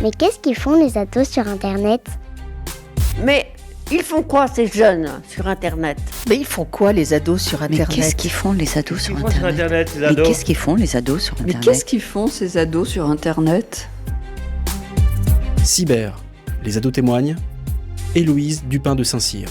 Mais qu'est-ce qu'ils font les ados sur Internet? Mais ils font quoi ces jeunes sur Internet? Mais ils font quoi les ados sur Internet? Mais qu'est-ce qu'ils font les ados sur Ils font sur Internet Internet, les Mais ados. qu'est-ce qu'ils font les ados sur Mais Internet qu'est-ce qu'ils font ces ados sur Internet? Cyber, les ados témoignent. Héloïse Dupin de Saint-Cyr.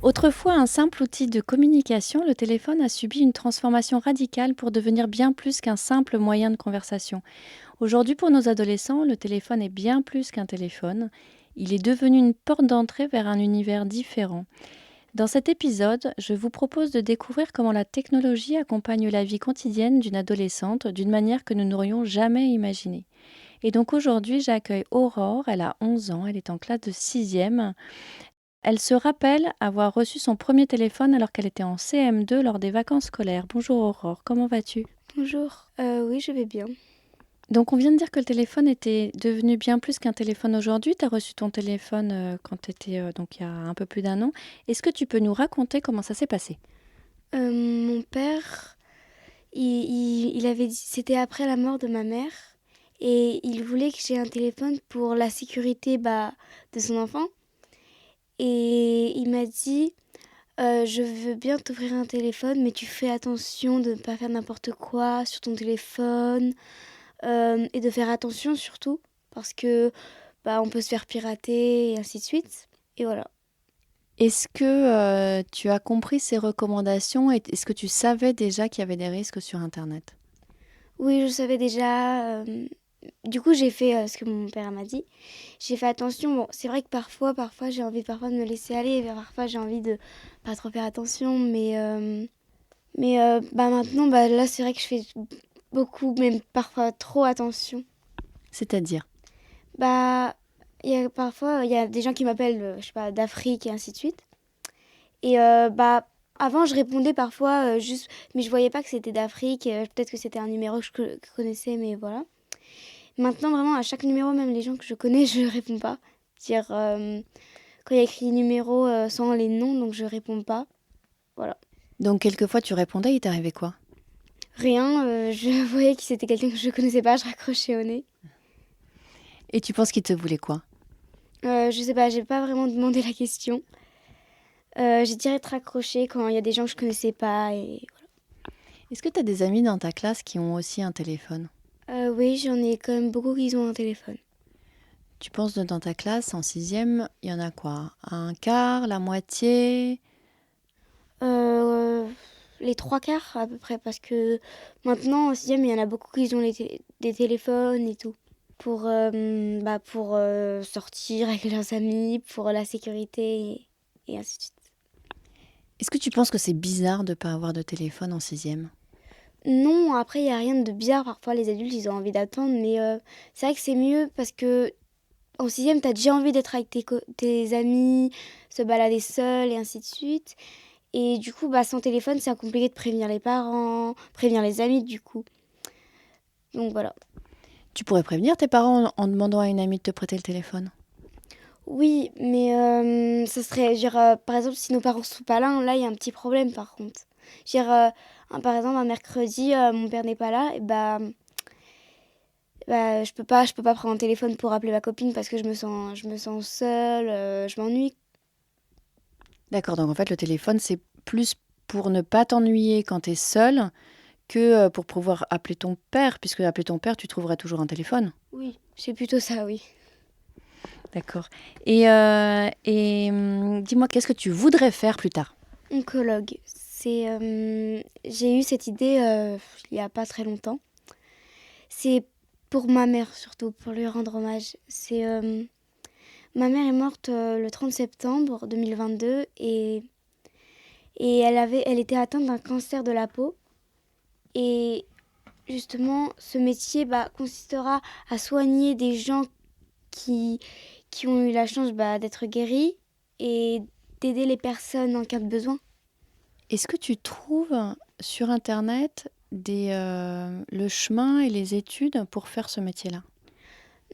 Autrefois un simple outil de communication, le téléphone a subi une transformation radicale pour devenir bien plus qu'un simple moyen de conversation. Aujourd'hui, pour nos adolescents, le téléphone est bien plus qu'un téléphone. Il est devenu une porte d'entrée vers un univers différent. Dans cet épisode, je vous propose de découvrir comment la technologie accompagne la vie quotidienne d'une adolescente d'une manière que nous n'aurions jamais imaginée. Et donc aujourd'hui, j'accueille Aurore, elle a 11 ans, elle est en classe de 6e. Elle se rappelle avoir reçu son premier téléphone alors qu'elle était en CM2 lors des vacances scolaires. Bonjour Aurore, comment vas-tu? Bonjour, oui je vais bien. Donc on vient de dire que le téléphone était devenu bien plus qu'un téléphone aujourd'hui. Tu as reçu ton téléphone quand tu étais donc il y a un peu plus d'un an. Est-ce que tu peux nous raconter comment ça s'est passé? Mon père, il avait dit, c'était après la mort de ma mère, et il voulait que j'ai un téléphone pour la sécurité de son enfant. Et il m'a dit, je veux bien t'offrir un téléphone, mais tu fais attention de ne pas faire n'importe quoi sur ton téléphone, et de faire attention surtout, parce que on peut se faire pirater et ainsi de suite. Et voilà. Est-ce que tu as compris ces recommandations et est-ce que tu savais déjà qu'il y avait des risques sur Internet? Oui, je savais déjà. Du coup, j'ai fait ce que mon père m'a dit. J'ai fait attention. Bon, c'est vrai que parfois j'ai envie de me laisser aller. Et parfois, j'ai envie de pas trop faire attention. Mais maintenant, là, c'est vrai que je fais beaucoup, même parfois trop attention. C'est-à-dire? Parfois, il y a des gens qui m'appellent, je sais pas, d'Afrique et ainsi de suite. Et avant, je répondais parfois juste, mais je voyais pas que c'était d'Afrique. Peut-être que c'était un numéro que je connaissais, mais voilà. Maintenant, vraiment, à chaque numéro, même les gens que je connais, je réponds pas. C'est-à-dire, quand il y a écrit numéro sans les noms, donc je réponds pas. Voilà. Donc, quelquefois, tu répondais, il t'arrivait quoi? Rien, je voyais que c'était quelqu'un que je connaissais pas, je raccrochais au nez. Et tu penses qu'il te voulait quoi? Je sais pas, j'ai pas vraiment demandé la question. J'ai direct raccroché quand il y a des gens que je connaissais pas. Et voilà. Est-ce que tu as des amis dans ta classe qui ont aussi un téléphone? Oui, j'en ai quand même beaucoup qui ont un téléphone. Tu penses que dans ta classe, en 6e, il y en a quoi? Un quart, la moitié? Les 3/4 à peu près, parce que maintenant, en 6e, il y en a beaucoup qui ont des téléphones et tout. Pour sortir avec leurs amis, pour la sécurité et ainsi de suite. Est-ce que tu penses que c'est bizarre de ne pas avoir de téléphone en 6e? Non, après, il n'y a rien de bizarre. Parfois, les adultes, ils ont envie d'attendre. Mais c'est vrai que c'est mieux parce que en 6e, tu as déjà envie d'être avec tes amis, se balader seul et ainsi de suite. Et du coup, sans téléphone, c'est compliqué de prévenir les parents, prévenir les amis, du coup. Donc voilà. Tu pourrais prévenir tes parents en demandant à une amie de te prêter le téléphone? Oui, mais ça serait, par exemple, si nos parents ne sont pas là, il y a un petit problème par contre. Par exemple, un mercredi, mon père n'est pas là, et je peux pas prendre un téléphone pour appeler ma copine parce que je me sens seule, je m'ennuie. D'accord, donc en fait, le téléphone, c'est plus pour ne pas t'ennuyer quand tu es seule que pour pouvoir appeler ton père, puisque appeler ton père, tu trouveras toujours un téléphone. Oui, c'est plutôt ça, oui. D'accord. Et dis-moi, qu'est-ce que tu voudrais faire plus tard? Oncologue. J'ai eu cette idée il n'y a pas très longtemps. C'est pour ma mère surtout, pour lui rendre hommage. Ma mère est morte le 30 septembre 2022 et elle était atteinte d'un cancer de la peau. Et justement, ce métier consistera à soigner des gens qui ont eu la chance d'être guéris et d'aider les personnes en cas de besoin. Est-ce que tu trouves sur Internet le chemin et les études pour faire ce métier-là?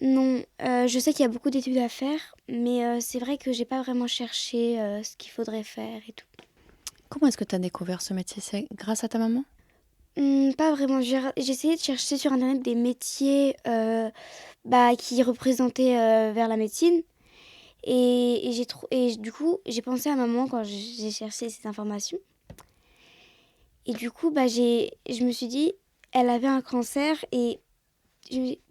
Non, je sais qu'il y a beaucoup d'études à faire, mais c'est vrai que j'ai pas vraiment cherché ce qu'il faudrait faire et tout. Comment est-ce que tu as découvert ce métier? C'est grâce à ta maman? Pas vraiment. J'ai essayé de chercher sur Internet des métiers qui représentaient vers la médecine. Et du coup, j'ai pensé à maman quand j'ai cherché ces informations. Et du coup, je me suis dit, elle avait un cancer et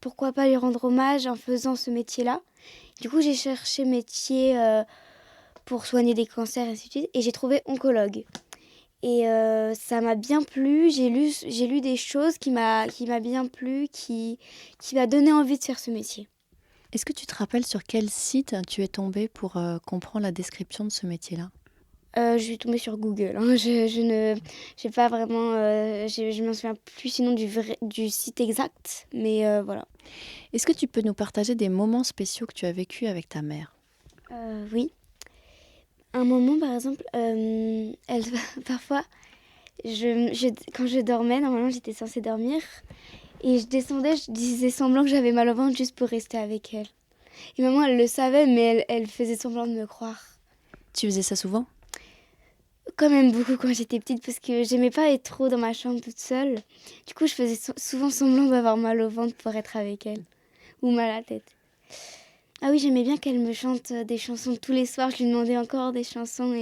pourquoi pas lui rendre hommage en faisant ce métier-là. Du coup, j'ai cherché métier pour soigner des cancers et ainsi de suite. Et j'ai trouvé oncologue. Et ça m'a bien plu. J'ai lu des choses qui m'a bien plu, qui m'a donné envie de faire ce métier. Est-ce que tu te rappelles sur quel site tu es tombée pour comprendre la description de ce métier-là ? Je suis tombée sur Google. Hein. J'ai pas vraiment. Je m'en souviens plus sinon du site exact, mais voilà. Est-ce que tu peux nous partager des moments spéciaux que tu as vécus avec ta mère ? Oui. Un moment, par exemple, parfois, quand je dormais, normalement j'étais censée dormir, et je descendais, je disais semblant que j'avais mal au ventre juste pour rester avec elle. Et maman, elle le savait, mais elle faisait semblant de me croire. Tu faisais ça souvent ? Quand même beaucoup quand j'étais petite, parce que j'aimais pas être trop dans ma chambre toute seule. Du coup, je faisais souvent semblant d'avoir mal au ventre pour être avec elle, ou mal à la tête. Ah oui, j'aimais bien qu'elle me chante des chansons tous les soirs. Je lui demandais encore des chansons.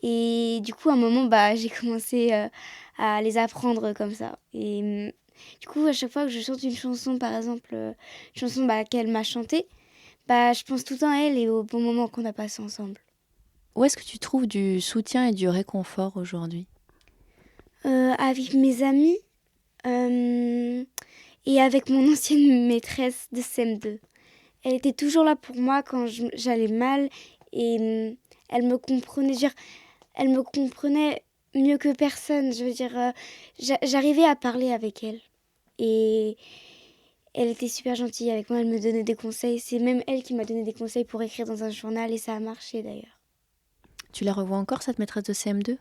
Et du coup, à un moment, j'ai commencé à les apprendre comme ça. Et du coup, à chaque fois que je chante une chanson, par exemple, une chanson qu'elle m'a chantée, je pense tout le temps à elle et au bon moment qu'on a passé ensemble. Où est-ce que tu trouves du soutien et du réconfort aujourd'hui ? Avec mes amis et avec mon ancienne maîtresse de CM2. Elle était toujours là pour moi quand j'allais mal et elle me comprenait. Elle me comprenait mieux que personne. Je veux dire, j'arrivais à parler avec elle. Et elle était super gentille avec moi. Elle me donnait des conseils. C'est même elle qui m'a donné des conseils pour écrire dans un journal et ça a marché d'ailleurs. Tu la revois encore, cette maîtresse de CM2 ?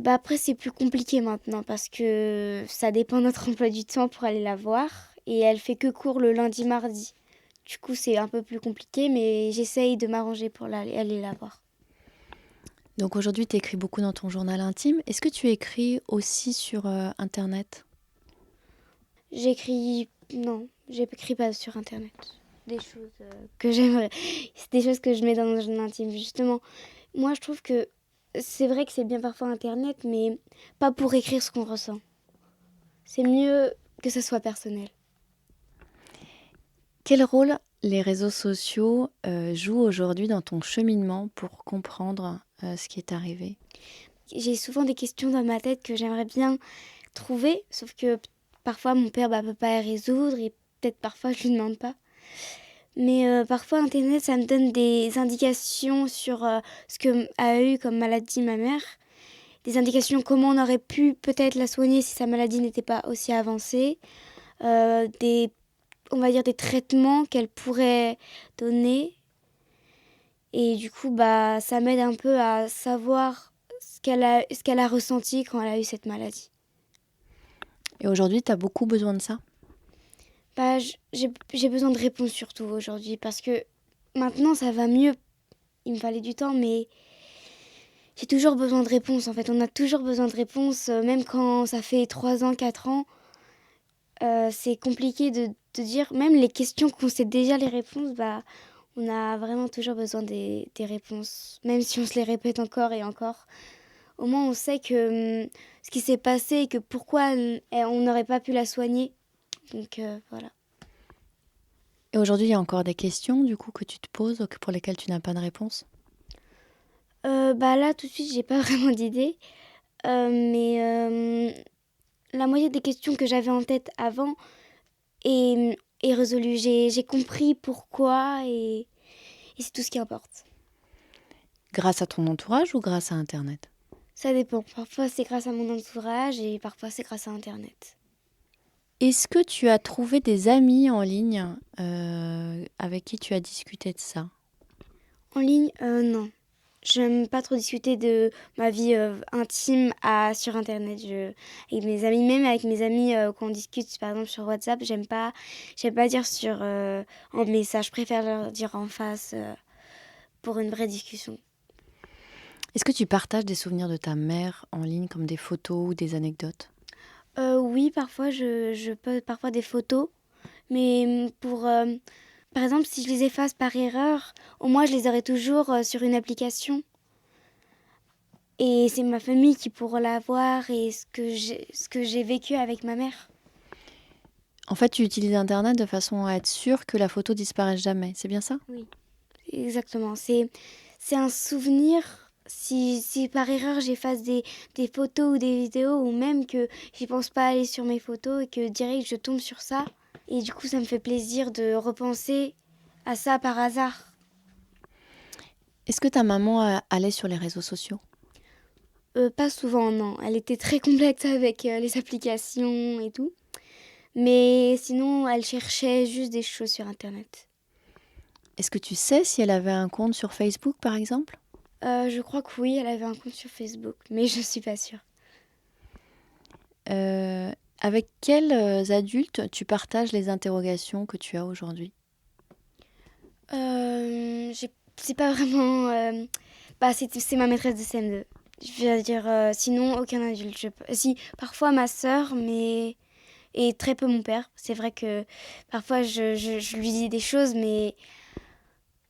Après, c'est plus compliqué maintenant parce que ça dépend de notre emploi du temps pour aller la voir. Et elle fait que cours le lundi, mardi. Du coup, c'est un peu plus compliqué, mais j'essaye de m'arranger pour aller la voir. Donc aujourd'hui, tu écris beaucoup dans ton journal intime. Est-ce que tu écris aussi sur Internet ? Non, j'écris pas sur Internet. Des choses que j'aimerais. C'est des choses que je mets dans mon journal intime. Justement, moi, je trouve que c'est vrai que c'est bien parfois Internet, mais pas pour écrire ce qu'on ressent. C'est mieux que ce soit personnel. Quel rôle les réseaux sociaux jouent aujourd'hui dans ton cheminement pour comprendre ce qui est arrivé ? J'ai souvent des questions dans ma tête que j'aimerais bien trouver, sauf que parfois mon père peut pas les résoudre et peut-être parfois je lui demande pas. Mais parfois Internet, ça me donne des indications sur ce que a eu comme maladie ma mère. Des indications comment on aurait pu peut-être la soigner si sa maladie n'était pas aussi avancée. On va dire des traitements qu'elle pourrait donner. Et du coup, ça m'aide un peu à savoir ce qu'elle a ressenti quand elle a eu cette maladie. Et aujourd'hui, tu as beaucoup besoin de ça ? J'ai besoin de réponses surtout aujourd'hui parce que maintenant, ça va mieux. Il me fallait du temps, mais j'ai toujours besoin de réponses. En fait, on a toujours besoin de réponses, même quand ça fait 3 ans, 4 ans. C'est compliqué de dire, même les questions qu'on sait déjà les réponses, on a vraiment toujours besoin des réponses. Même si on se les répète encore et encore, au moins on sait que ce qui s'est passé et que pourquoi on n'aurait pas pu la soigner. Donc voilà. Et aujourd'hui, il y a encore des questions du coup que tu te poses, pour lesquelles tu n'as pas de réponse ? Là, tout de suite, j'ai pas vraiment d'idée. Mais la moitié des questions que j'avais en tête avant est résolue. J'ai compris pourquoi et c'est tout ce qui importe. Grâce à ton entourage ou grâce à Internet ? Ça dépend. Parfois, c'est grâce à mon entourage et parfois, c'est grâce à Internet. Est-ce que tu as trouvé des amis en ligne avec qui tu as discuté de ça ? En ligne, non. J'aime pas trop discuter de ma vie intime sur Internet. Avec mes amis, même avec mes amis, quand on discute par exemple sur WhatsApp, j'aime pas dire en message. Je préfère leur dire en face pour une vraie discussion. Est-ce que tu partages des souvenirs de ta mère en ligne, comme des photos ou des anecdotes ? Oui, parfois, je poste parfois des photos, mais par exemple, si je les efface par erreur, au moins je les aurai toujours sur une application. Et c'est ma famille qui pourra la voir et ce que j'ai vécu avec ma mère. En fait, tu utilises Internet de façon à être sûr que la photo disparaisse jamais. C'est bien ça? Exactement. C'est un souvenir. Si par erreur j'efface des photos ou des vidéos, ou même que j'y pense pas aller sur mes photos et que direct je tombe sur ça, et du coup ça me fait plaisir de repenser à ça par hasard. Est-ce que ta maman allait sur les réseaux sociaux? Pas souvent, non. Elle était très complexe avec les applications et tout. Mais sinon, elle cherchait juste des choses sur Internet. Est-ce que tu sais si elle avait un compte sur Facebook, par exemple? Je crois que oui, elle avait un compte sur Facebook, mais je suis pas sûre. Avec quels adultes tu partages les interrogations que tu as aujourd'hui? C'est pas vraiment... c'est ma maîtresse de CM2. Je veux dire, sinon, aucun adulte. Si, parfois ma sœur, mais... Et très peu mon père. C'est vrai que parfois, je lui dis des choses, mais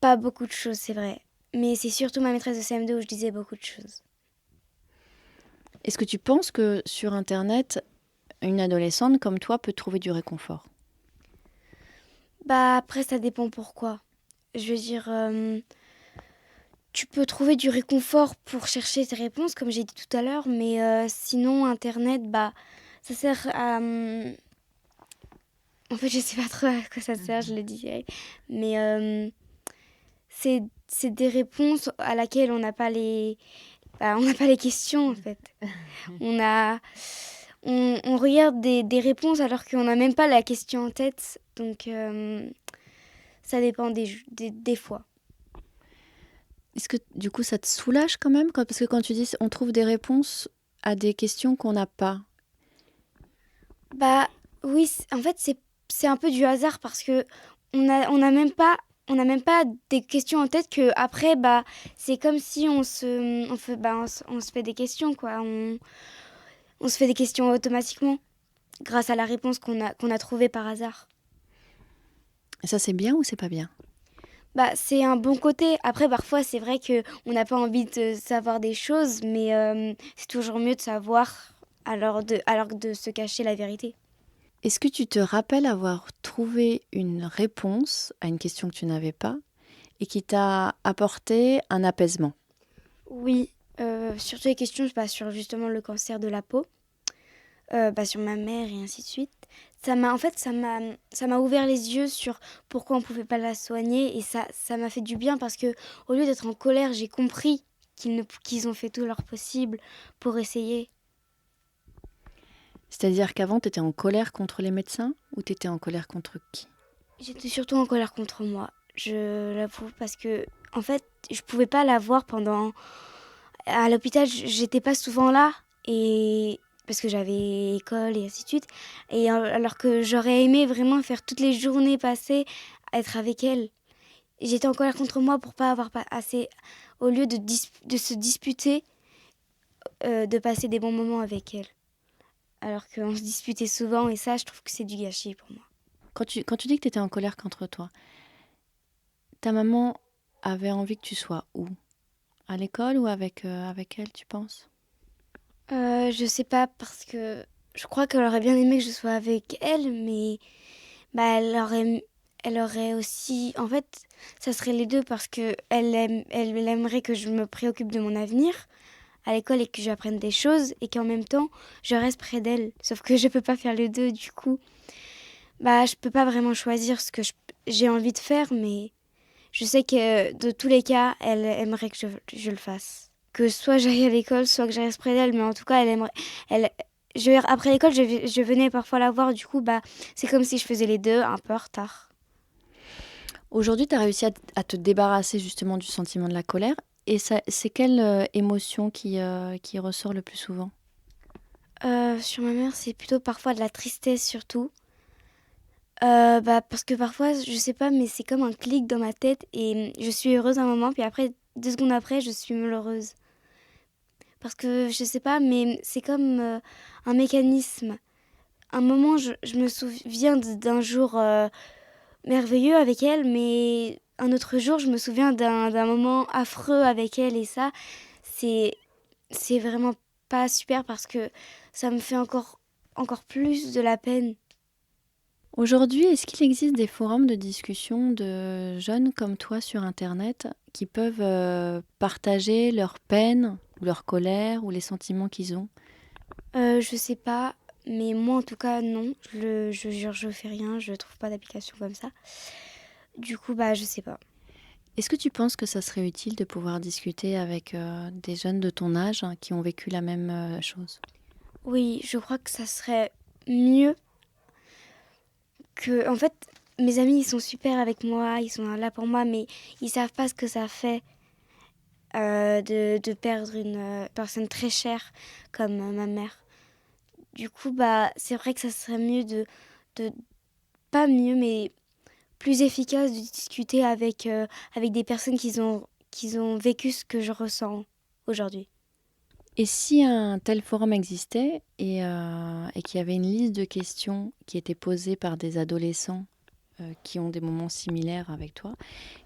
pas beaucoup de choses, c'est vrai. Mais c'est surtout ma maîtresse de CM2 où je disais beaucoup de choses. Est-ce que tu penses que sur Internet, une adolescente comme toi peut trouver du réconfort? Après, ça dépend pourquoi. Je veux dire, tu peux trouver du réconfort pour chercher tes réponses, comme j'ai dit tout à l'heure, mais sinon, Internet, ça sert à... En fait, je sais pas trop à quoi ça sert, je le dirais. Mais c'est des réponses à laquelle on n'a pas les... on n'a pas les questions, en fait. On regarde des réponses alors qu'on n'a même pas la question en tête. Donc, ça dépend des fois. Est-ce que du coup ça te soulage quand même? Parce que quand tu dis on trouve des réponses à des questions qu'on n'a pas. Oui, en fait c'est un peu du hasard parce que on n'a même pas des questions en tête que après c'est comme si on se fait des questions quoi. On se fait des questions automatiquement grâce à la réponse qu'on a trouvée par hasard. Et ça c'est bien ou c'est pas bien? C'est un bon côté. Après, parfois, c'est vrai qu'on n'a pas envie de savoir des choses, mais c'est toujours mieux de savoir alors de se cacher la vérité. Est-ce que tu te rappelles avoir trouvé une réponse à une question que tu n'avais pas et qui t'a apporté un apaisement? Oui, surtout les questions sur justement le cancer de la peau, sur ma mère et ainsi de suite. Ça m'a ouvert les yeux sur pourquoi on ne pouvait pas la soigner et ça m'a fait du bien parce que au lieu d'être en colère, j'ai compris qu'ils ont fait tout leur possible pour essayer. C'est-à-dire qu'avant, tu étais en colère contre les médecins ou tu étais en colère contre qui? J'étais surtout en colère contre moi, je l'avoue, parce que en fait, je pouvais pas la voir à l'hôpital, j'étais pas souvent là et parce que j'avais école et ainsi de suite. Et alors que j'aurais aimé vraiment faire toutes les journées passées à être avec elle. Et j'étais en colère contre moi pour pas avoir assez, au lieu de se disputer, de passer des bons moments avec elle. Alors qu'on se disputait souvent et ça, je trouve que c'est du gâchis pour moi. Quand tu dis que tu étais en colère contre toi, ta maman avait envie que tu sois où? À l'école ou avec elle, tu penses? Je sais pas parce que je crois qu'elle aurait bien aimé que je sois avec elle, mais elle aurait aussi... En fait, ça serait les deux parce que elle aimerait que je me préoccupe de mon avenir à l'école et que j'apprenne des choses et qu'en même temps, je reste près d'elle. Sauf que je peux pas faire les deux, du coup. Je peux pas vraiment choisir ce que j'ai envie de faire, mais je sais que de tous les cas, elle aimerait que je le fasse. Que soit j'aille à l'école, soit que je reste près d'elle, mais en tout cas, elle aimerait... après l'école, je venais parfois la voir, du coup, c'est comme si je faisais les deux un peu en retard. Aujourd'hui, tu as réussi à te débarrasser justement du sentiment de la colère. Et c'est quelle émotion qui ressort le plus souvent? Sur ma mère, c'est plutôt parfois de la tristesse surtout. Parce que parfois, je sais pas, mais c'est comme un clic dans ma tête et je suis heureuse un moment, puis après, 2 secondes après, je suis malheureuse. Parce que je sais pas, mais c'est comme un mécanisme. un moment, je me souviens d'un jour merveilleux avec elle, mais un autre jour, je me souviens d'un moment affreux avec elle. Et ça, c'est vraiment pas super parce que ça me fait encore plus de la peine. Aujourd'hui, est-ce qu'il existe des forums de discussion de jeunes comme toi sur Internet qui peuvent partager leurs peines ou leur colère ou les sentiments qu'ils ont? Je sais pas, mais moi en tout cas non. Je jure, je fais rien, je trouve pas d'application comme ça. Du coup, je sais pas. Est-ce que tu penses que ça serait utile de pouvoir discuter avec des jeunes de ton âge qui ont vécu la même chose? Oui, je crois que ça serait mieux que... En fait, mes amis, ils sont super avec moi, ils sont là pour moi, mais ils savent pas ce que ça fait de perdre une personne très chère comme ma mère. Du coup, c'est vrai que ça serait mieux de pas mieux, mais plus efficace de discuter avec des personnes qui ont vécu ce que je ressens aujourd'hui. Et si un tel forum existait et qu'il y avait une liste de questions qui étaient posées par des adolescents qui ont des moments similaires avec toi,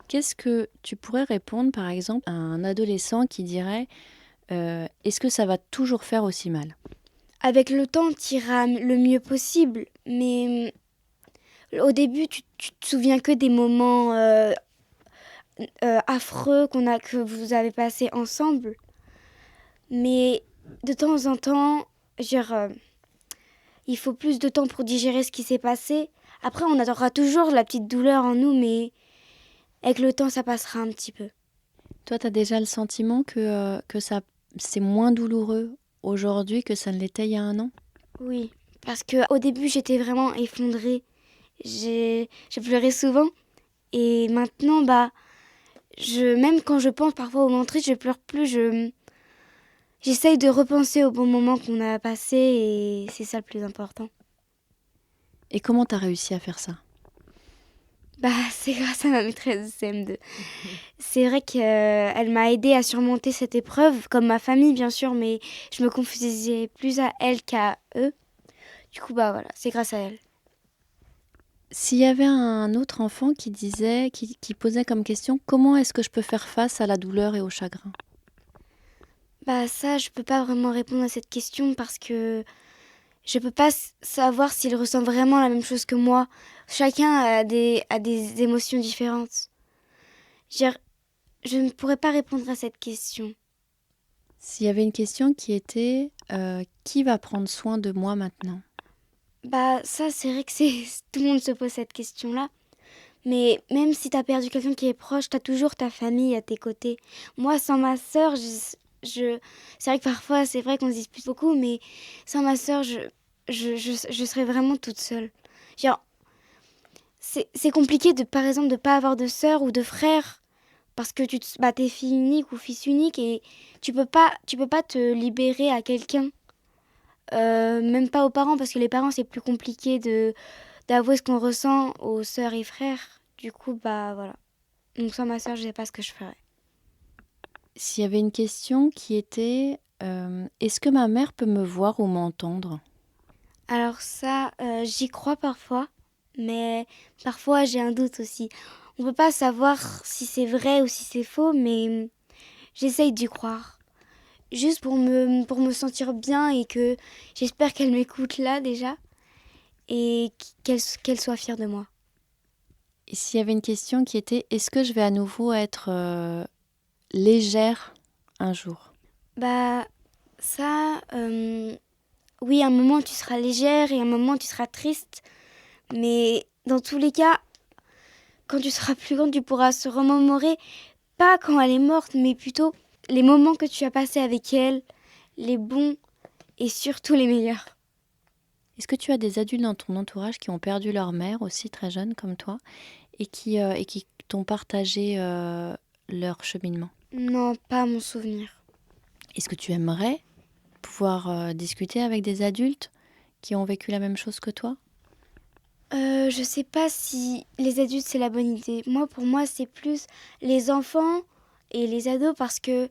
qu'est-ce que tu pourrais répondre par exemple à un adolescent qui dirait est-ce que ça va toujours faire aussi mal? Avec le temps, tu iras le mieux possible, mais au début, tu te souviens que des moments affreux que vous avez passés ensemble. Mais de temps en temps, il faut plus de temps pour digérer ce qui s'est passé. Après, on aura toujours la petite douleur en nous, mais avec le temps, ça passera un petit peu. Toi, tu as déjà le sentiment que c'est moins douloureux aujourd'hui que ça ne l'était il y a un an? Oui, parce qu'au début, j'étais vraiment effondrée. J'ai pleuré souvent. Et maintenant, même quand je pense parfois au moment triste, je pleure plus. J'essaye de repenser au bon moment qu'on a passé et c'est ça le plus important. Et comment tu as réussi à faire ça? C'est grâce à ma maîtresse de CM2. C'est vrai qu'elle m'a aidée à surmonter cette épreuve, comme ma famille bien sûr, mais je me confiais plus à elle qu'à eux. Du coup, voilà, c'est grâce à elle. S'il y avait un autre enfant qui posait comme question comment est-ce que je peux faire face à la douleur et au chagrin? Ça, je peux pas vraiment répondre à cette question parce que je peux pas savoir s'il ressent vraiment la même chose que moi. Chacun a des émotions différentes. Je ne pourrais pas répondre à cette question. S'il y avait une question qui était qui va prendre soin de moi maintenant? Ça, c'est vrai que tout le monde se pose cette question-là. Mais même si t'as perdu quelqu'un qui est proche, t'as toujours ta famille à tes côtés. Moi, sans ma sœur, c'est vrai que parfois, c'est vrai qu'on se dispute beaucoup, mais sans ma sœur, je serais vraiment toute seule. C'est compliqué, par exemple, de pas avoir de sœur ou de frère, parce que t'es fille unique ou fils unique, et tu peux pas te libérer à quelqu'un. Même pas aux parents, parce que les parents, c'est plus compliqué d'avouer ce qu'on ressent aux sœurs et frères. Du coup, voilà. Donc sans ma sœur, je sais pas ce que je ferais. S'il y avait une question qui était est-ce que ma mère peut me voir ou m'entendre? Alors ça, j'y crois parfois, mais parfois j'ai un doute aussi. On peut pas savoir si c'est vrai ou si c'est faux, mais j'essaye d'y croire. Juste pour me sentir bien et que j'espère qu'elle m'écoute là déjà et qu'elle soit fière de moi. Et s'il y avait une question qui était est-ce que je vais à nouveau être légère un jour? Ça, oui, un moment tu seras légère et un moment tu seras triste. Mais dans tous les cas, quand tu seras plus grande, tu pourras se remémorer, pas quand elle est morte, mais plutôt les moments que tu as passés avec elle, les bons et surtout les meilleurs. Est-ce que tu as des adultes dans ton entourage qui ont perdu leur mère aussi très jeune comme toi et qui t'ont partagé leur cheminement? Non, pas à mon souvenir. Est-ce que tu aimerais pouvoir discuter avec des adultes qui ont vécu la même chose que toi? Je sais pas si les adultes c'est la bonne idée. Pour moi, c'est plus les enfants et les ados parce que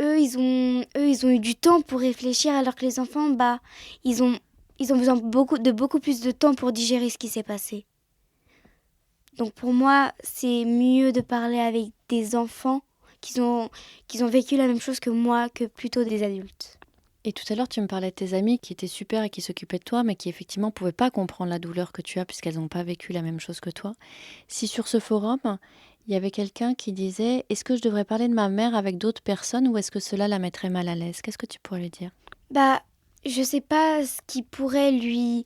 eux, ils ont eu du temps pour réfléchir alors que les enfants, ils ont ils ont besoin de beaucoup plus de temps pour digérer ce qui s'est passé. Donc pour moi, c'est mieux de parler avec des enfants qui ont vécu la même chose que moi, que plutôt des adultes. Et tout à l'heure, tu me parlais de tes amies qui étaient super et qui s'occupaient de toi, mais qui effectivement ne pouvaient pas comprendre la douleur que tu as puisqu'elles n'ont pas vécu la même chose que toi. Si sur ce forum, il y avait quelqu'un qui disait « Est-ce que je devrais parler de ma mère avec d'autres personnes ou est-ce que cela la mettrait mal à l'aise ?» Qu'est-ce que tu pourrais lui dire ? Je sais pas ce qui pourrait lui...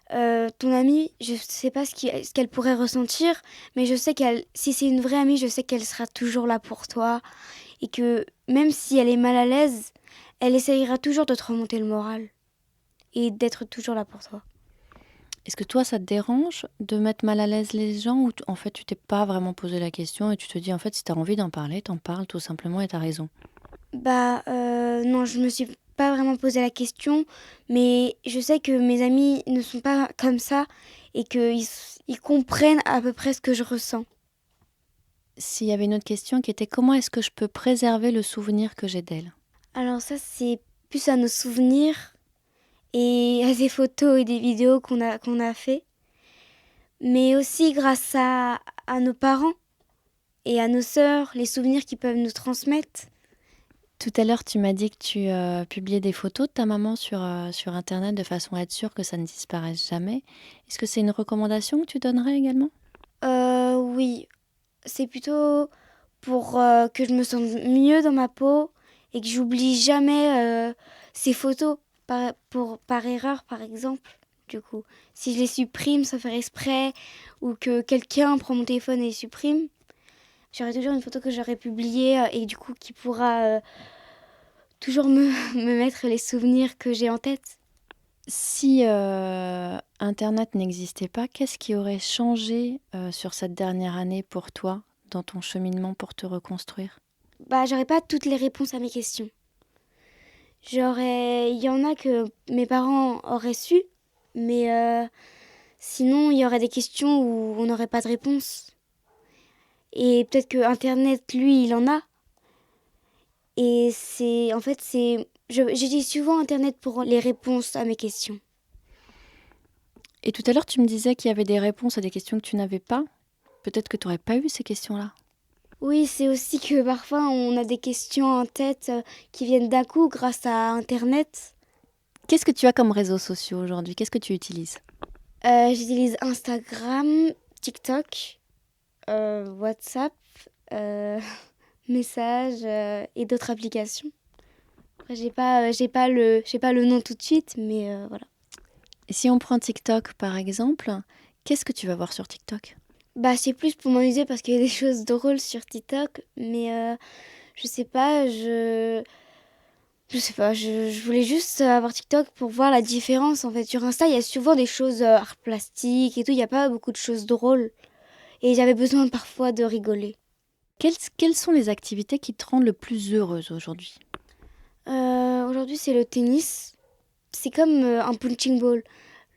ton amie, je sais pas ce qu'elle pourrait ressentir, mais je sais si c'est une vraie amie, je sais qu'elle sera toujours là pour toi et que même si elle est mal à l'aise, elle essayera toujours de te remonter le moral et d'être toujours là pour toi. Est-ce que toi, ça te dérange de mettre mal à l'aise les gens ou en fait, tu t'es pas vraiment posé la question et tu te dis en fait, si tu as envie d'en parler, t'en parles tout simplement et tu as raison? Non, je me suis pas vraiment posé la question, mais je sais que mes amis ne sont pas comme ça et qu'ils comprennent à peu près ce que je ressens. S'il y avait une autre question qui était comment est-ce que je peux préserver le souvenir que j'ai d'elle? Alors ça, c'est plus à nos souvenirs et à des photos et des vidéos qu'on a fait, mais aussi grâce à nos parents et à nos sœurs, les souvenirs qu'ils peuvent nous transmettre. Tout à l'heure, tu m'as dit que tu publiais des photos de ta maman sur Internet de façon à être sûre que ça ne disparaisse jamais. Est-ce que c'est une recommandation que tu donnerais également? Oui, c'est plutôt pour que je me sente mieux dans ma peau et que j'oublie jamais ces photos par erreur, par exemple. Du coup, si je les supprime sans faire exprès ou que quelqu'un prend mon téléphone et les supprime, j'aurai toujours une photo que j'aurai publiée et du coup qui pourra toujours me mettre les souvenirs que j'ai en tête. Si Internet n'existait pas, qu'est-ce qui aurait changé sur cette dernière année pour toi, dans ton cheminement pour te reconstruire? J'aurais pas toutes les réponses à mes questions. Il y en a que mes parents auraient su, mais sinon il y aurait des questions où on n'aurait pas de réponse. Et peut-être que Internet, lui, il en a. Et j'utilise souvent Internet pour les réponses à mes questions. Et tout à l'heure, tu me disais qu'il y avait des réponses à des questions que tu n'avais pas. Peut-être que tu n'aurais pas eu ces questions-là. Oui, c'est aussi que parfois on a des questions en tête qui viennent d'un coup grâce à Internet. Qu'est-ce que tu as comme réseaux sociaux aujourd'hui? Qu'est-ce que tu utilises? J'utilise Instagram, TikTok, WhatsApp, Messages et d'autres applications. Après, j'ai pas le nom tout de suite, mais voilà. Et si on prend TikTok par exemple, qu'est-ce que tu vas voir sur TikTok? C'est plus pour m'amuser parce qu'il y a des choses drôles sur TikTok, mais je sais pas, je voulais juste avoir TikTok pour voir la différence. En fait, sur Insta, il y a souvent des choses art plastique et tout, il n'y a pas beaucoup de choses drôles. Et j'avais besoin parfois de rigoler. Quelles sont les activités qui te rendent le plus heureuse aujourd'hui? Aujourd'hui, c'est le tennis. C'est comme un punching ball.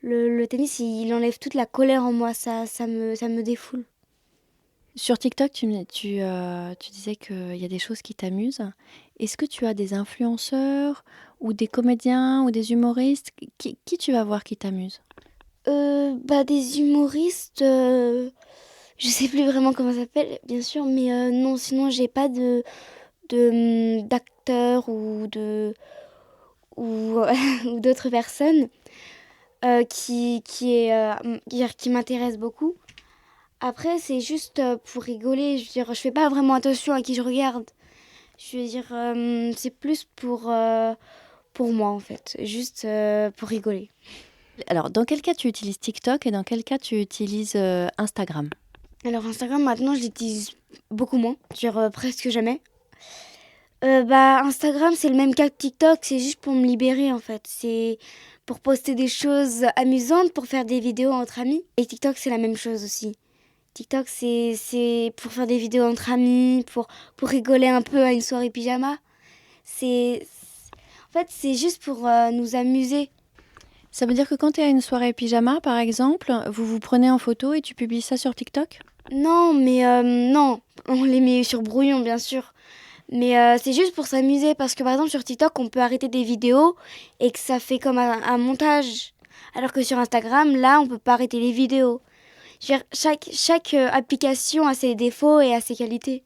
Le tennis, il enlève toute la colère en moi, ça me défoule. Sur TikTok, tu disais qu'il y a des choses qui t'amusent. Est-ce que tu as des influenceurs ou des comédiens ou des humoristes? Qui tu vas voir qui t'amuse? Des humoristes, je sais plus vraiment comment ça s'appelle, bien sûr, mais non, sinon j'ai pas d'acteurs ou d'autres personnes qui m'intéressent beaucoup. Après, c'est juste pour rigoler. Je veux dire, je fais pas vraiment attention à qui je regarde. Je veux dire, c'est plus pour moi, en fait. Juste pour rigoler. Alors, dans quel cas tu utilises TikTok et dans quel cas tu utilises Instagram? Alors, Instagram, maintenant, je l'utilise beaucoup moins. Je veux dire, presque jamais. Instagram, c'est le même cas que TikTok. C'est juste pour me libérer, en fait. C'est pour poster des choses amusantes, pour faire des vidéos entre amis. Et TikTok, c'est la même chose aussi. TikTok, c'est pour faire des vidéos entre amis, pour rigoler un peu à une soirée pyjama. En fait, c'est juste pour nous amuser. Ça veut dire que quand tu es à une soirée pyjama, par exemple, vous vous prenez en photo et tu publies ça sur TikTok? Non, mais non, on les met sur brouillon, bien sûr. Mais c'est juste pour s'amuser, parce que par exemple, sur TikTok, on peut arrêter des vidéos et que ça fait comme un montage. Alors que sur Instagram, là, on peut pas arrêter les vidéos. Je veux dire, chaque application a ses défauts et a ses qualités.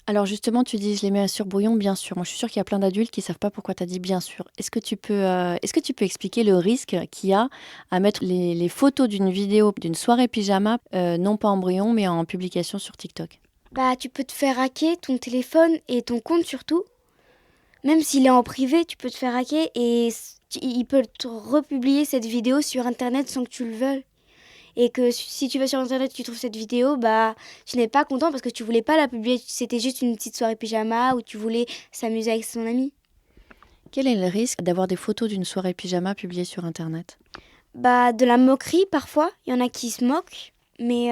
Alors justement, tu dis je les mets sur brouillon, bien sûr. Moi, je suis sûre qu'il y a plein d'adultes qui savent pas pourquoi tu as dit bien sûr. Est-ce que tu peux expliquer le risque qu'il y a à mettre les photos d'une vidéo d'une soirée pyjama, non pas en brouillon, mais en publication sur TikTok? Bah, tu peux te faire hacker ton téléphone et ton compte surtout. Même s'il est en privé, tu peux te faire hacker et il peut te republier cette vidéo sur Internet sans que tu le veuilles. Et que si tu vas sur Internet, tu trouves cette vidéo, bah, tu n'es pas content parce que tu voulais pas la publier. C'était juste une petite soirée pyjama où tu voulais s'amuser avec son ami. Quel est le risque d'avoir des photos d'une soirée pyjama publiées sur Internet? Bah, de la moquerie parfois. Il y en a qui se moquent. Mais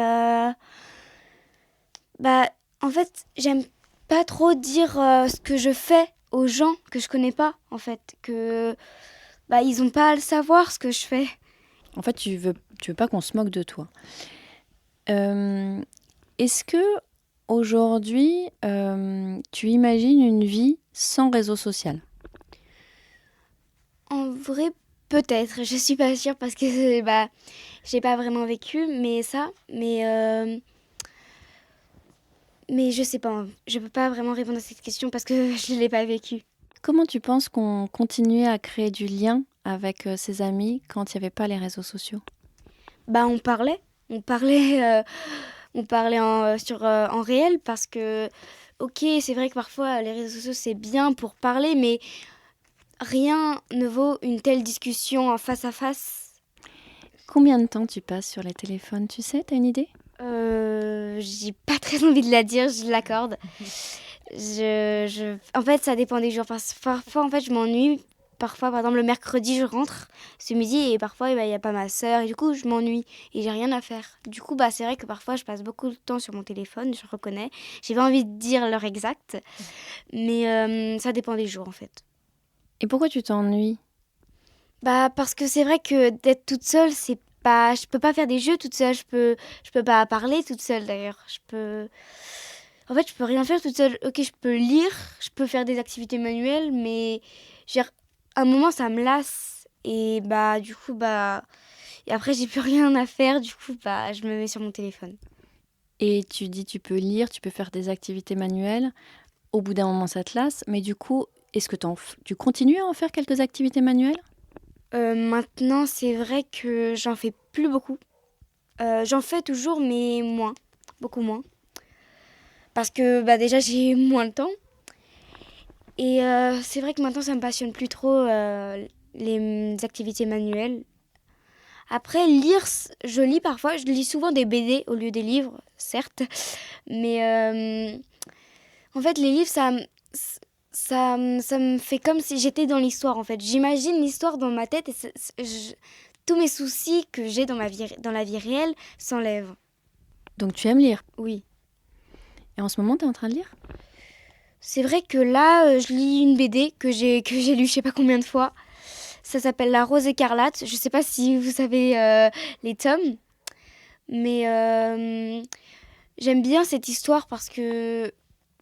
bah, en fait, j'aime pas trop dire ce que je fais aux gens que je connais pas, en fait. Que bah, ils ont pas à le savoir ce que je fais. En fait, tu veux pas qu'on se moque de toi. Est-ce que aujourd'hui, tu imagines une vie sans réseau social? En vrai, peut-être. Je suis pas sûre parce que bah, j'ai pas vraiment vécu, mais je sais pas. Je peux pas vraiment répondre à cette question parce que je l'ai pas vécu. Comment tu penses qu'on continuait à créer du lien avec ses amis quand il n'y avait pas les réseaux sociaux? Bah, on parlait en réel parce que, ok, c'est vrai que parfois les réseaux sociaux c'est bien pour parler, mais rien ne vaut une telle discussion en face à face. Combien de temps tu passes sur les téléphones? Tu sais, t'as une idée? J'ai pas très envie de la dire, je l'accorde. En fait, ça dépend des jours. Parfois, en fait, je m'ennuie. Parfois, par exemple, le mercredi, je rentre ce midi et parfois, il y a pas ma sœur. Et du coup, je m'ennuie et j'ai rien à faire. Du coup, bah, c'est vrai que parfois, je passe beaucoup de temps sur mon téléphone, je reconnais. J'ai pas envie de dire l'heure exacte, mais ça dépend des jours, en fait. Et pourquoi tu t'ennuies? Bah, parce que c'est vrai que d'être toute seule, c'est pas... Je peux pas faire des jeux toute seule. Je peux pas parler toute seule, d'ailleurs. En fait, je peux rien faire toute seule. Ok, je peux lire, je peux faire des activités manuelles, mais à un moment, ça me lasse. Et bah, du coup, bah... Et après, j'ai plus rien à faire. Du coup, bah, je me mets sur mon téléphone. Et tu dis tu peux lire, tu peux faire des activités manuelles. Au bout d'un moment, ça te lasse. Mais du coup, est-ce que tu continues à en faire quelques activités manuelles? Maintenant, c'est vrai que j'en fais plus beaucoup. J'en fais toujours, mais moins. Beaucoup moins. Parce que bah, déjà, j'ai moins de temps. Et c'est vrai que maintenant, ça me passionne plus trop les activités manuelles. Après, lire, je lis parfois. Je lis souvent des BD au lieu des livres, certes. Mais en fait, les livres, ça me fait comme si j'étais dans l'histoire, en fait. J'imagine l'histoire dans ma tête et tous mes soucis que j'ai dans la vie réelle s'enlèvent. Donc tu aimes lire? Oui. Et en ce moment, tu es en train de lire? C'est vrai que là, je lis une BD que j'ai lue je sais pas combien de fois. Ça s'appelle La Rose écarlate. Je sais pas si vous savez les tomes. Mais j'aime bien cette histoire parce que...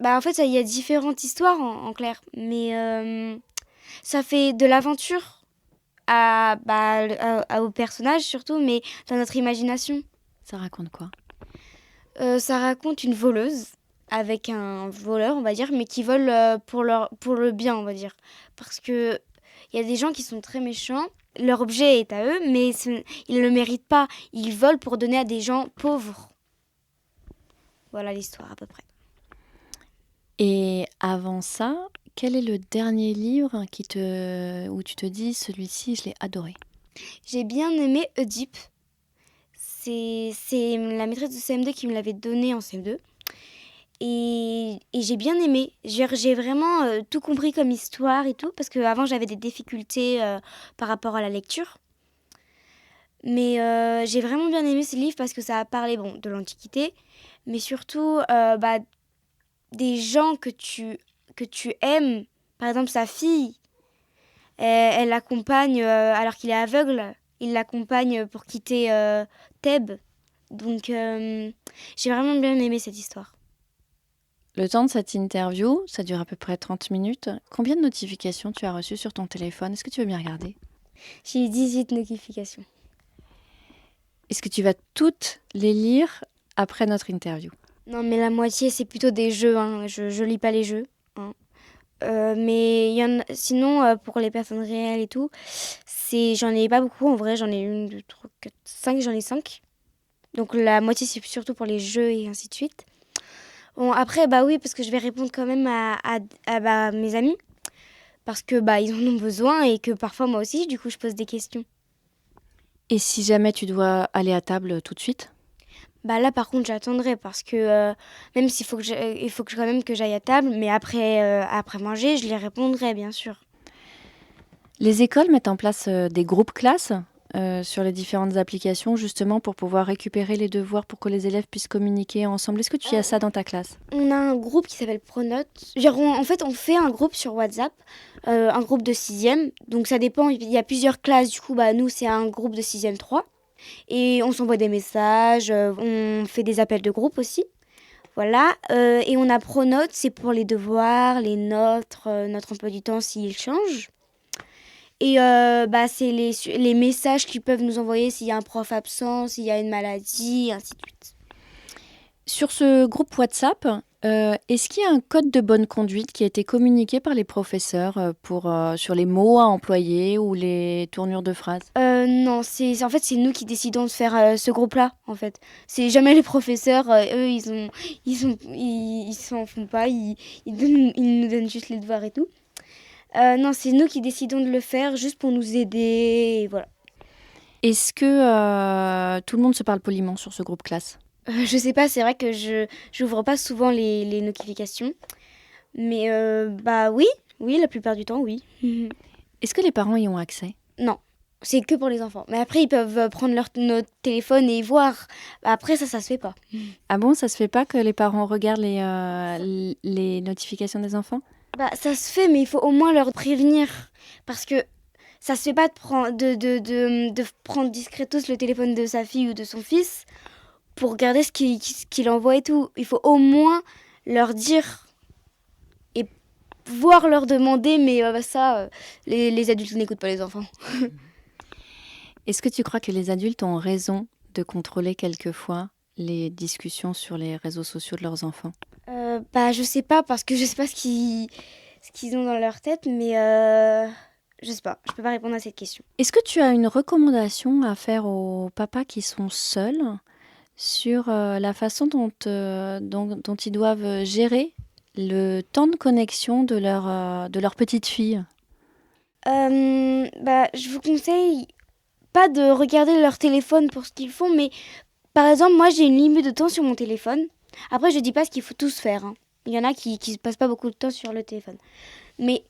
Bah, en fait, il y a différentes histoires en clair. Mais ça fait de l'aventure aux personnages surtout, mais dans notre imagination. Ça raconte quoi? Ça raconte une voleuse avec un voleur, on va dire, mais qui vole pour le bien, on va dire. Parce que il y a des gens qui sont très méchants, leur objet est à eux, mais ils ne le méritent pas. Ils volent pour donner à des gens pauvres. Voilà l'histoire à peu près. Et avant ça, quel est le dernier livre où tu te dis, celui-ci, je l'ai adoré? J'ai bien aimé Oedipe. C'est la maîtresse de CM2 qui me l'avait donné en CM2. Et j'ai bien aimé. J'ai vraiment tout compris comme histoire et tout, parce qu'avant j'avais des difficultés par rapport à la lecture. Mais j'ai vraiment bien aimé ce livre parce que ça a parlé de l'Antiquité, mais surtout des gens que tu aimes. Par exemple, sa fille, elle l'accompagne alors qu'il est aveugle. Il l'accompagne pour quitter Thèbes. Donc j'ai vraiment bien aimé cette histoire. Le temps de cette interview, ça dure à peu près 30 minutes. Combien de notifications tu as reçues sur ton téléphone? Est-ce que tu veux bien regarder? J'ai eu 18 notifications. Est-ce que tu vas toutes les lire après notre interview? Non, mais la moitié, c'est plutôt des jeux. Hein. Je lis pas les jeux. Hein. Mais il y en a, sinon, pour les personnes réelles et tout, j'en ai pas beaucoup. En vrai, j'en ai 1, 2, 3, 4, 5. J'en ai 5. Donc la moitié, c'est surtout pour les jeux et ainsi de suite. Bon, après, bah oui, parce que je vais répondre quand même à mes amis. Parce que ils en ont besoin et que parfois, moi aussi, du coup, je pose des questions. Et si jamais tu dois aller à table tout de suite? Là, par contre, j'attendrai parce que même s'il faut il faut quand même que j'aille à table, mais après manger, je les répondrai, bien sûr. Les écoles mettent en place des groupes classes sur les différentes applications, justement pour pouvoir récupérer les devoirs, pour que les élèves puissent communiquer ensemble. Est-ce que tu as ça dans ta classe? On a un groupe qui s'appelle Pronote. Genre, en fait, on fait un groupe sur WhatsApp, un groupe de 6e. Donc, ça dépend, il y a plusieurs classes. Du coup, nous, c'est un groupe de 6e 3. Et on s'envoie des messages, on fait des appels de groupe aussi. Voilà. Et on a Pronote, c'est pour les devoirs, les notes, notre emploi du temps s'il change. Et c'est les messages qu'ils peuvent nous envoyer s'il y a un prof absent, s'il y a une maladie, ainsi de suite. Sur ce groupe WhatsApp, est-ce qu'il y a un code de bonne conduite qui a été communiqué par les professeurs sur les mots à employer ou les tournures de phrases? Non, en fait, c'est nous qui décidons de faire ce groupe-là, en fait. C'est jamais les professeurs, eux, ils s'en font pas, ils nous donnent juste les devoirs et tout. Non, c'est nous qui décidons de le faire juste pour nous aider, et voilà. Est-ce que tout le monde se parle poliment sur ce groupe classe? Je sais pas, c'est vrai que je n'ouvre pas souvent les notifications. Mais oui, la plupart du temps, oui. Est-ce que les parents y ont accès? Non, c'est que pour les enfants. Mais après, ils peuvent prendre notre téléphone et voir. Après, ça se fait pas. Ah bon, ça se fait pas que les parents regardent les notifications des enfants? Ça se fait, mais il faut au moins leur prévenir. Parce que ça se fait pas de prendre discretos le téléphone de sa fille ou de son fils pour regarder ce qu'il envoie et tout. Il faut au moins leur dire et pouvoir leur demander, mais les adultes n'écoutent pas les enfants. Est-ce que tu crois que les adultes ont raison de contrôler quelquefois les discussions sur les réseaux sociaux de leurs enfants? Je sais pas, parce que je sais pas ce qu'ils ont dans leur tête, mais je sais pas, je peux pas répondre à cette question. Est-ce que tu as une recommandation à faire aux papas qui sont seuls sur la façon dont ils doivent gérer le temps de connexion de leur petite fille? Je vous conseille pas de regarder leur téléphone pour ce qu'ils font, mais par exemple, moi j'ai une limite de temps sur mon téléphone. Après, je dis pas ce qu'il faut tous faire. Hein. Il y en a qui passent pas beaucoup de temps sur le téléphone. Mais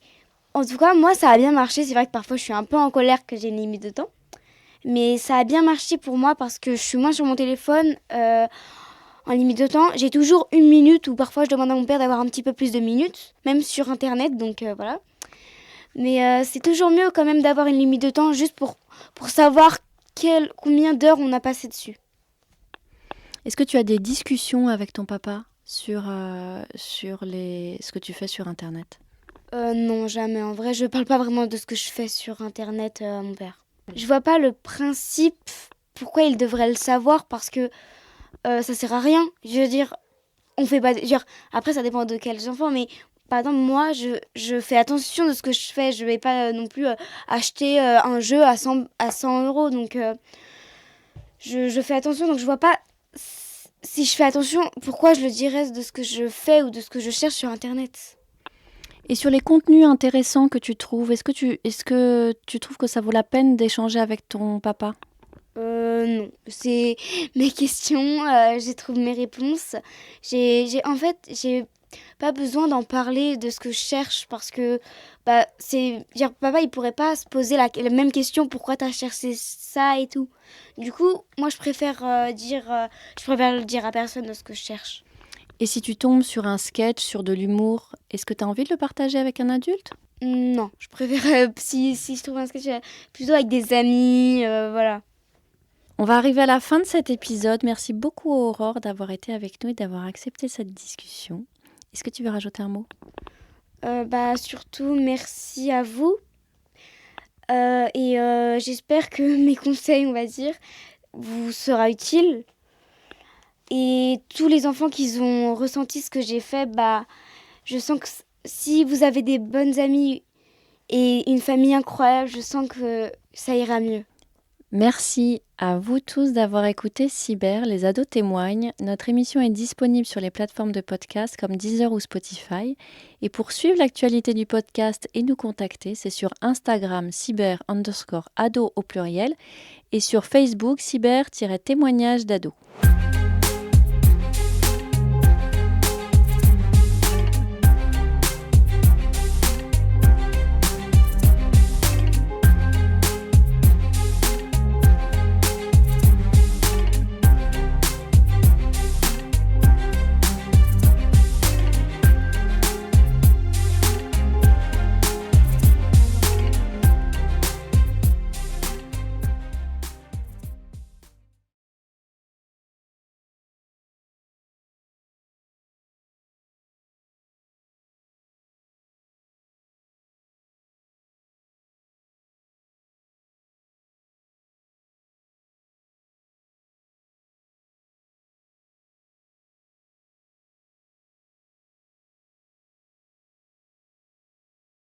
en tout cas, moi ça a bien marché. C'est vrai que parfois je suis un peu en colère que j'ai une limite de temps. Mais ça a bien marché pour moi parce que je suis moins sur mon téléphone en limite de temps. J'ai toujours 1 minute ou parfois je demande à mon père d'avoir un petit peu plus de minutes, même sur Internet, donc voilà. Mais c'est toujours mieux quand même d'avoir une limite de temps juste pour savoir combien d'heures on a passé dessus. Est-ce que tu as des discussions avec ton papa sur ce que tu fais sur Internet? Non, jamais. En vrai, je parle pas vraiment de ce que je fais sur Internet à mon père. Je vois pas le principe pourquoi il devrait le savoir parce que ça sert à rien. Je veux dire, on fait pas. Après, ça dépend de quels enfants, mais par exemple, moi, je fais attention de ce que je fais. Je vais pas non plus acheter un jeu à 100 €. Donc, je fais attention. Donc, je vois pas si je fais attention, pourquoi je le dirais de ce que je fais ou de ce que je cherche sur Internet. Et sur les contenus intéressants que tu trouves, est-ce que tu trouves que ça vaut la peine d'échanger avec ton papa? Non, c'est mes questions, je trouve mes réponses. En fait, j'ai pas besoin d'en parler de ce que je cherche parce que papa il pourrait pas se poser la même question, pourquoi t'as cherché ça et tout. Du coup, moi je préfère le dire à personne de ce que je cherche. Et si tu tombes sur un sketch, sur de l'humour, est-ce que tu as envie de le partager avec un adulte? Non, je préfère si je trouve un sketch plutôt avec des amis, voilà. On va arriver à la fin de cet épisode. Merci beaucoup Aurore d'avoir été avec nous et d'avoir accepté cette discussion. Est-ce que tu veux rajouter un mot? Surtout merci à vous. j'espère que mes conseils, on va dire, vous sera utile. Et tous les enfants qui ont ressenti ce que j'ai fait, je sens que si vous avez des bonnes amies et une famille incroyable, je sens que ça ira mieux. Merci à vous tous d'avoir écouté Cyber, les ados témoignent. Notre émission est disponible sur les plateformes de podcast comme Deezer ou Spotify. Et pour suivre l'actualité du podcast et nous contacter, c'est sur Instagram cyber_ado au pluriel et sur Facebook cyber-témoignage d'ados.